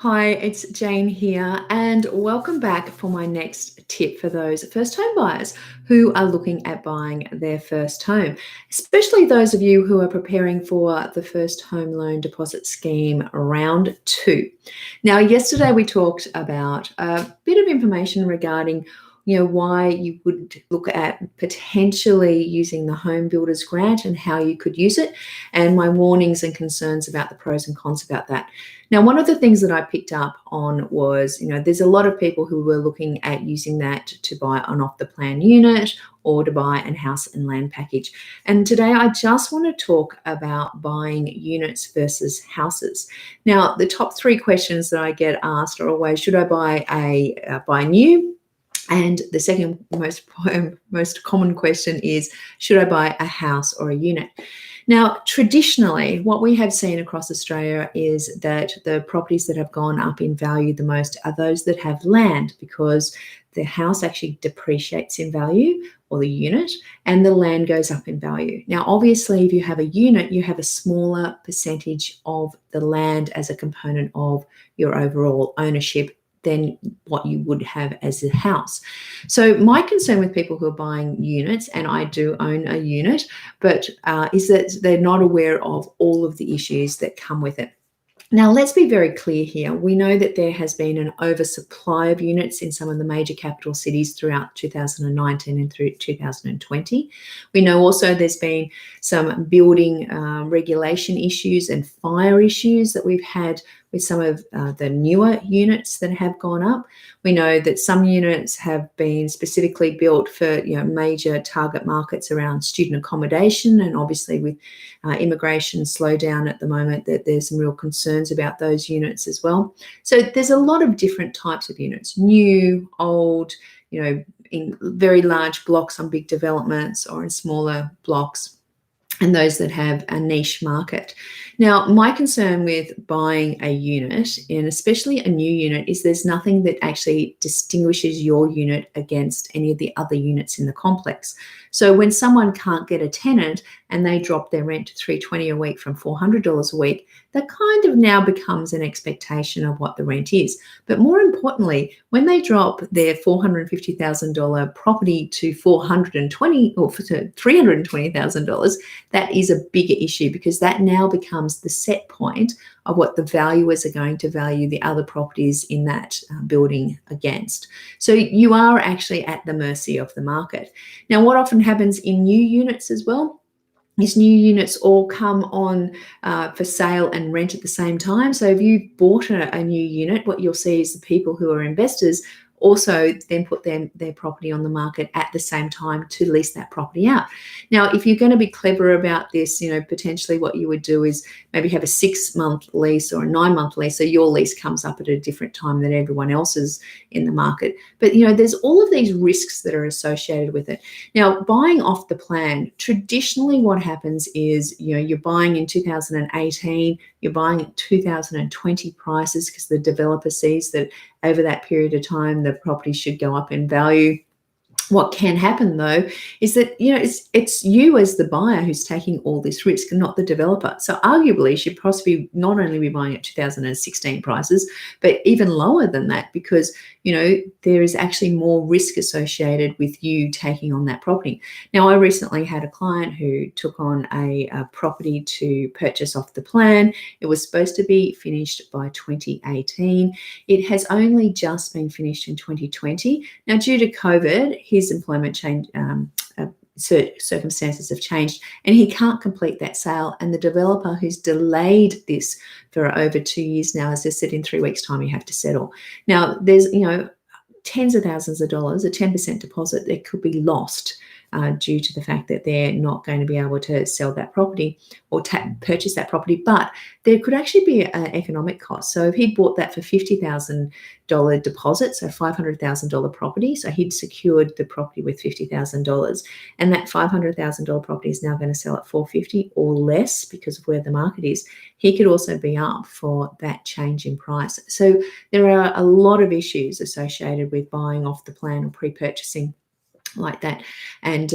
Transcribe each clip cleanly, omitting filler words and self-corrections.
Hi, it's Jane here, and welcome back for my next tip for those first home buyers who are looking at buying their first home, especially those of you who are preparing for the first home loan deposit scheme round two. Now, yesterday we talked about a bit of information regarding why you would look at potentially using the home builders grant and how you could use it, and my warnings and concerns about the pros and cons about that. Now, one of the things that I picked up on was, there's a lot of people who were looking at using that to buy an off the plan unit or to buy a house and land package. And today I just want to talk about buying units versus houses. Now, the top three questions that I get asked are always, should I buy new? And the second most common question is, should I buy a house or a unit? Now, traditionally, what we have seen across Australia is that the properties that have gone up in value the most are those that have land, because the house actually depreciates in value, or the unit, and the land goes up in value. Now, obviously, if you have a unit, you have a smaller percentage of the land as a component of your overall ownership than what you would have as a house. So my concern with people who are buying units, and I do own a unit, but is that they're not aware of all of the issues that come with it. Now, let's be very clear here. We know that there has been an oversupply of units in some of the major capital cities throughout 2019 and through 2020. We know also there's been some building regulation issues and fire issues that we've had with some of the newer units that have gone up. We know that some units have been specifically built for major target markets around student accommodation, and obviously with immigration slowdown at the moment, that there's some real concerns about those units as well. So there's a lot of different types of units: new, old, in very large blocks on big developments or in smaller blocks, and those that have a niche market. Now, my concern with buying a unit, and especially a new unit, is there's nothing that actually distinguishes your unit against any of the other units in the complex. So when someone can't get a tenant and they drop their rent to $320 a week from $400 a week, that kind of now becomes an expectation of what the rent is. But more importantly, when they drop their $450,000 property to $420,000 or to $320,000, that is a bigger issue, because that now becomes the set point of what the valuers are going to value the other properties in that building against. So you are actually at the mercy of the market. Now, what often happens in new units as well is new units all come on for sale and rent at the same time. So if you bought a new unit, what you'll see is the people who are investors also then put their property on the market at the same time to lease that property out. Now, if you're going to be clever about this, potentially what you would do is maybe have a 6-month lease or a 9-month lease, so your lease comes up at a different time than everyone else's in the market. But, there's all of these risks that are associated with it. Now, buying off the plan, traditionally what happens is, you're buying in 2018, you're buying at 2020 prices because the developer sees that over that period of time, the property should go up in value. What can happen, though, is that it's you as the buyer who's taking all this risk, and not the developer. So arguably, you should possibly not only be buying at 2016 prices, but even lower than that, because there is actually more risk associated with you taking on that property. Now, I recently had a client who took on a property to purchase off the plan. It was supposed to be finished by 2018. It has only just been finished in 2020. Now, due to COVID, his employment change, circumstances have changed, and he can't complete that sale. And the developer who's delayed this for over 2 years now has just said in 3 weeks' time you have to settle. Now, there's tens of thousands of dollars, a 10% deposit that could be lost due to the fact that they're not going to be able to sell that property or purchase that property. But there could actually be an economic cost. So if he'd bought that for $50,000 deposit, so $500,000 property, so he'd secured the property with $50,000, and that $500,000 property is now going to sell at $450,000 or less because of where the market is, he could also be up for that change in price. So there are a lot of issues associated with buying off the plan or pre-purchasing like that. And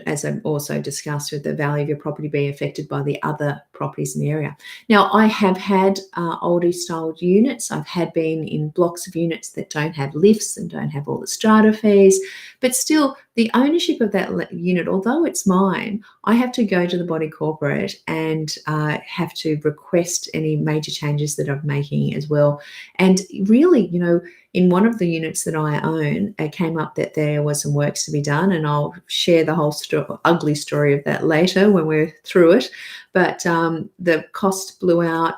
as I've also discussed, with the value of your property being affected by the other properties in the area. Now, I have had oldie styled units. I've had been in blocks of units that don't have lifts and don't have all the strata fees, but still the ownership of that unit, although it's mine, I have to go to the body corporate and have to request any major changes that I'm making as well. And really, in one of the units that I own, it came up that there was some works to be done, and I'll share the whole ugly story of that later when we're through it. But the cost blew out.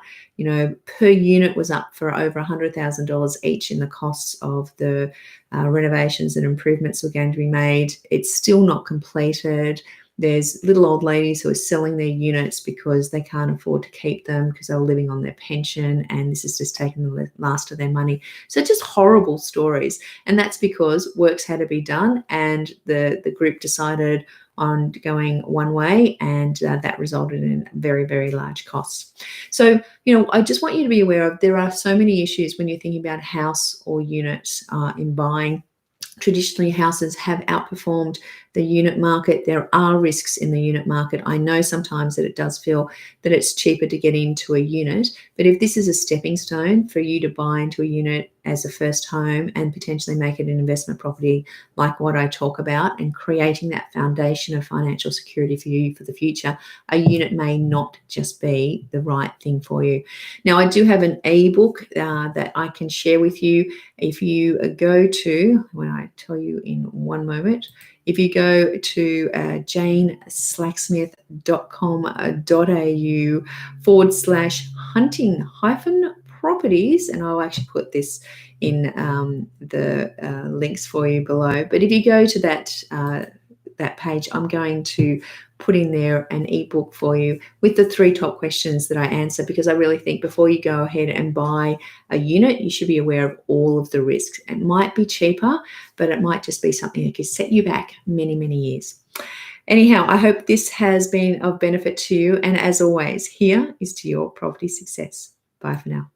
Per unit was up for over $100,000 each in the costs of the renovations and improvements were going to be made. It's still not completed. There's little old ladies who are selling their units because they can't afford to keep them because they were living on their pension, and this has just taken the last of their money. So just horrible stories. And that's because works had to be done, and the group decided on going one way, and that resulted in very, very large costs. So, I just want you to be aware of, there are so many issues when you're thinking about house or units in buying. Traditionally, houses have outperformed the unit market. There are risks in the unit market. I know sometimes that it does feel that it's cheaper to get into a unit, but if this is a stepping stone for you to buy into a unit as a first home and potentially make it an investment property like what I talk about, and creating that foundation of financial security for you for the future, a unit may not just be the right thing for you. Now, I do have an ebook that I can share with you. If you go to, when I tell you in one moment, if you go to janeslacksmith.com.au/hunting-properties, and I'll actually put this in the links for you below. But if you go to that page, I'm going to put in there an ebook for you with the 3 top questions that I answer, because I really think before you go ahead and buy a unit, you should be aware of all of the risks. It might be cheaper, but it might just be something that could set you back many, many years. Anyhow, I hope this has been of benefit to you. And as always, here is to your property success. Bye for now.